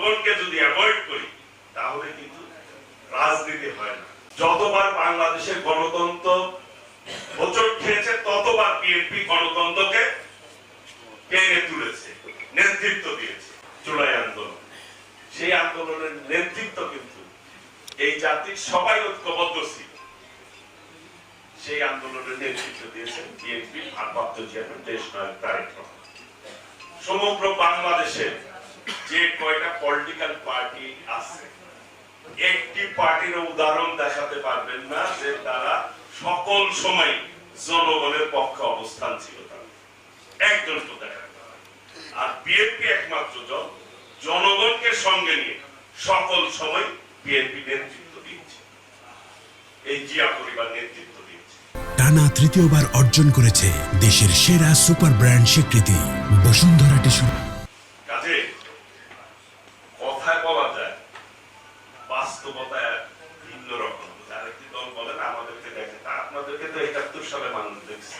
জনগণকে যদি অ্যাভয়েড করি তাহলে কিন্তু রাজনীতি হয় না। যতবার বাংলাদেশের গণতন্ত্র হোঁচট খেয়েছে ততবার বিএনপি গণতন্ত্রকে টেনে তুলেছে, নেতৃত্ব দিয়েছে। জুলাই আন্দোলন, সেই আন্দোলনের নেতৃত্ব কিন্তু এই জাতির সবাই ঐক্যবদ্ধ ছিল। সেই আন্দোলনের নেতৃত্ব দিয়েছেন বিএনপি ভারপ্রাপ্ত চেয়ারম্যান দেশনায়ক তারেক রহমান। সমগ্র বাংলাদেশে যে কয়টা পলিটিক্যাল পার্টি আছে, একটি পার্টির উদাহরণ দেখাতে পারবেন না যে তারা সকল সময় জনগণের পক্ষে অবস্থান ছিল। একজন তো দেখাতে পারে। আর বিএনপি একমাত্র দল জনগণকে সঙ্গে নিয়ে সকল সময় বিএনপি নেতৃত্ব দিয়েছে, এই জিয়া পরিবার নেতৃত্ব দিয়েছে। টানা তৃতীয়বার অর্জন করেছে দেশের সেরা সুপার ব্র্যান্ড স্বীকৃতি বসুন্ধরা টিস্যু। কাজে কথায় বলা যায়, বাস্তবতায় ভিন্ন রকম। আরেকটি দল বলেন আমাদেরকে দেখে, তা আপনাদেরকে তো ৭১ সালে মানুষ দেখছে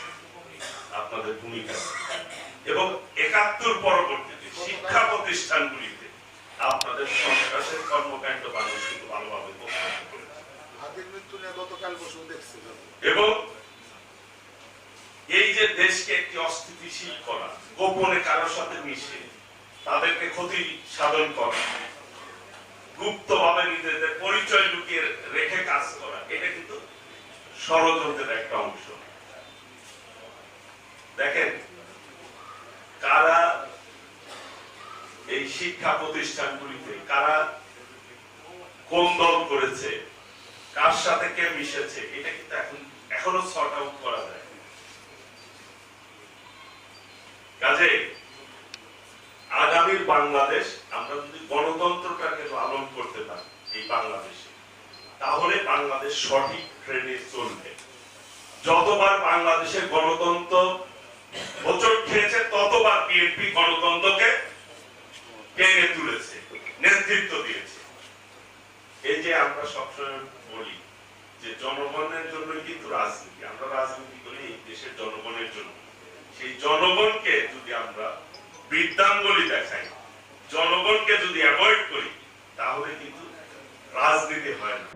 আপনাদের ভূমিকা, এবং ৭১ পরবর্তীতে শিক্ষা প্রতিষ্ঠানগুলিতে আপনাদের সন্ত্রাসের কর্মকাণ্ড মানুষ কিন্তু ভালোভাবে এবং এই যে দেশকে একটি অস্থিতিশীল করা, গোপনে কারোর সাথে মিশে তাদেরকে ক্ষতি সাধন করা, গুপ্তভাবে নিজেদের পরিচয় লুকিয়ে রেখে কাজ করা, এটা কিন্তু ষড়যন্ত্রের একটা অংশ। দেখেন কারা এই শিক্ষা প্রতিষ্ঠানগুলিতে কারা কোন দল করেছে, কার সাথে কে মিশেছে, এটা কিন্তু এখনো সর্ট আউট করা যায়। কাজে আগামীর বাংলাদেশ আমরা যদি গণতন্ত্রটাকে লালন করতে পারি এই বাংলাদেশে, তাহলে বাংলাদেশ সঠিক ট্রেনে চলবে। যতবার বাংলাদেশের গণতন্ত্র হোঁচট খেয়েছে ততবার বিএনপি গণতন্ত্রকে টেনে তুলেছে, নেতৃত্ব দিয়েছে। এই যে আমরা সবসময় বলি যে জনগণের জন্য কিন্তু রাজনীতি, আমরা রাজনীতি করি এই দেশের জনগণের জন্য। সেই জনগণকে যদি আমরা বৃদ্ধাঙ্গুলি দেখাই, জনগণকে যদি অ্যাভয়েড করি তাহলে কিন্তু রাজনীতি হয় না।